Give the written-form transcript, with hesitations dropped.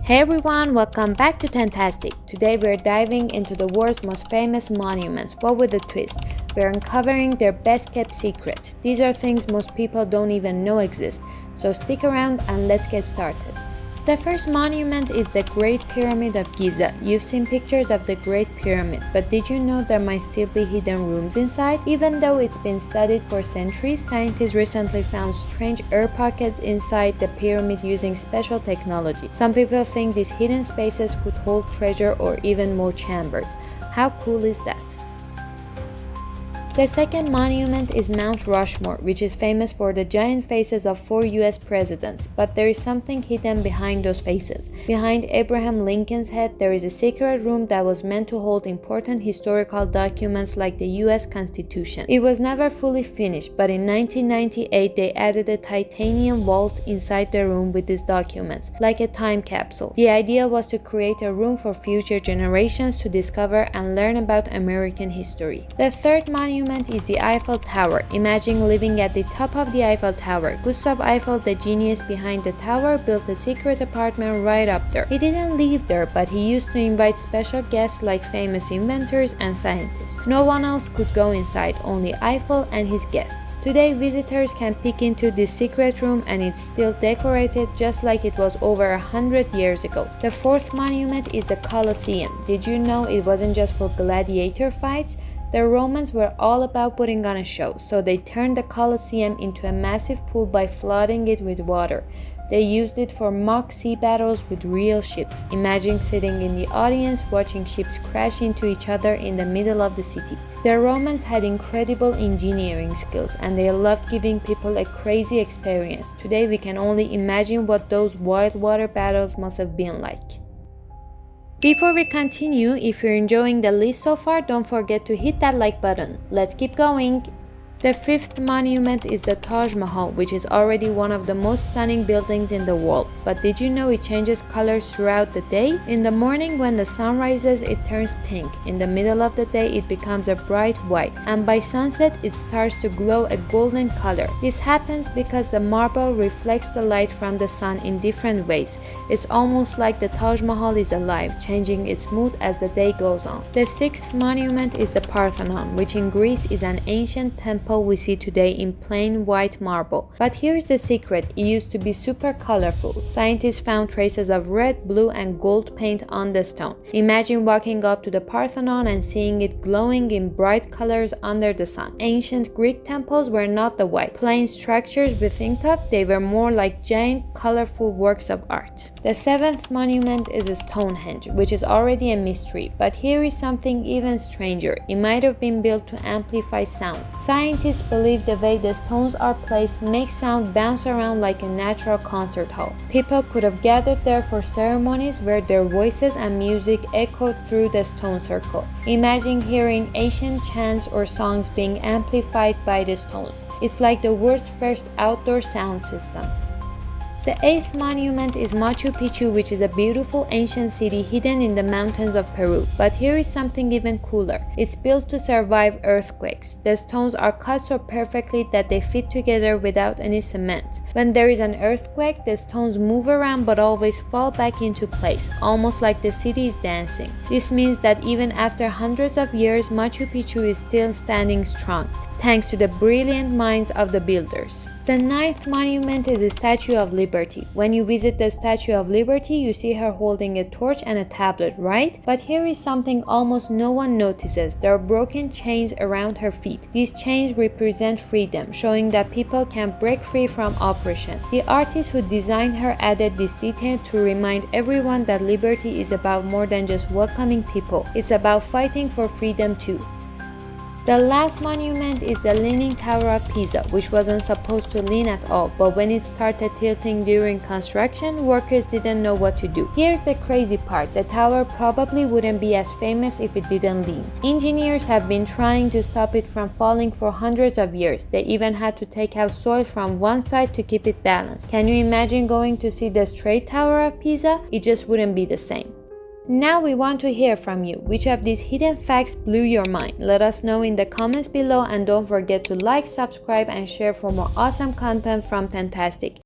Hey everyone, welcome back to Tentastic. Today we're diving into the world's most famous monuments, but with a twist. We're uncovering their best kept secrets. These are things most people don't even know exist, so stick around and let's get started. The first monument is the Great Pyramid of Giza. You've seen pictures of the Great Pyramid, but did you know there might still be hidden rooms inside? Even though it's been studied for centuries, scientists recently found strange air pockets inside the pyramid using special technology. Some people think these hidden spaces could hold treasure or even more chambers. How cool is that? The second monument is Mount Rushmore, which is famous for the giant faces of 4 US presidents, but there is something hidden behind those faces. Behind Abraham Lincoln's head, there is a secret room that was meant to hold important historical documents like the US Constitution. It was never fully finished, but in 1998 they added a titanium vault inside the room with these documents, like a time capsule. The idea was to create a room for future generations to discover and learn about American history. The third monument is the Eiffel Tower. Imagine living at the top of the Eiffel Tower. Gustav Eiffel, the genius behind the tower, built a secret apartment right up there. He didn't live there, but he used to invite special guests like famous inventors and scientists. No one else could go inside, only Eiffel and his guests. Today, visitors can peek into this secret room and it's still decorated just like it was over 100 years ago. The fourth monument is the Colosseum. Did you know it wasn't just for gladiator fights? The Romans were all about putting on a show, so they turned the Colosseum into a massive pool by flooding it with water. They used it for mock sea battles with real ships. Imagine sitting in the audience watching ships crash into each other in the middle of the city. The Romans had incredible engineering skills and they loved giving people a crazy experience. Today we can only imagine what those wild water battles must have been like. Before we continue, if you're enjoying the list so far, don't forget to hit that like button. Let's keep going! The fifth monument is the Taj Mahal, which is already one of the most stunning buildings in the world. But did you know it changes colors throughout the day? In the morning when the sun rises, it turns pink. In the middle of the day, it becomes a bright white. And by sunset, it starts to glow a golden color. This happens because the marble reflects the light from the sun in different ways. It's almost like the Taj Mahal is alive, changing its mood as the day goes on. The sixth monument is the Parthenon, which in Greece is an ancient temple we see today in plain white marble. But here's the secret, it used to be super colorful. Scientists found traces of red, blue and gold paint on the stone. Imagine walking up to the Parthenon and seeing it glowing in bright colors under the sun. Ancient Greek temples were not the white, plain structures we think of, they were more like giant, colorful works of art. The seventh monument is Stonehenge, which is already a mystery, but here is something even stranger. It might have been built to amplify sound. Scientists believe the way the stones are placed makes sound bounce around like a natural concert hall. People could have gathered there for ceremonies where their voices and music echoed through the stone circle. Imagine hearing ancient chants or songs being amplified by the stones. It's like the world's first outdoor sound system. The eighth monument is Machu Picchu, which is a beautiful ancient city hidden in the mountains of Peru. But here is something even cooler. It's built to survive earthquakes. The stones are cut so perfectly that they fit together without any cement. When there is an earthquake, the stones move around but always fall back into place, almost like the city is dancing. This means that even after hundreds of years, Machu Picchu is still standing strong, thanks to the brilliant minds of the builders. The ninth monument is the Statue of Liberty. When you visit the Statue of Liberty, you see her holding a torch and a tablet, right? But here is something almost no one notices. There are broken chains around her feet. These chains represent freedom, showing that people can break free from oppression. The artist who designed her added this detail to remind everyone that liberty is about more than just welcoming people. It's about fighting for freedom too. The last monument is the Leaning Tower of Pisa, which wasn't supposed to lean at all, but when it started tilting during construction, workers didn't know what to do. Here's the crazy part, the tower probably wouldn't be as famous if it didn't lean. Engineers have been trying to stop it from falling for hundreds of years. They even had to take out soil from one side to keep it balanced. Can you imagine going to see the straight Tower of Pisa? It just wouldn't be the same. Now we want to hear from you. Which of these hidden facts blew your mind? Let us know in the comments below and don't forget to like, subscribe and share for more awesome content from Tentastic.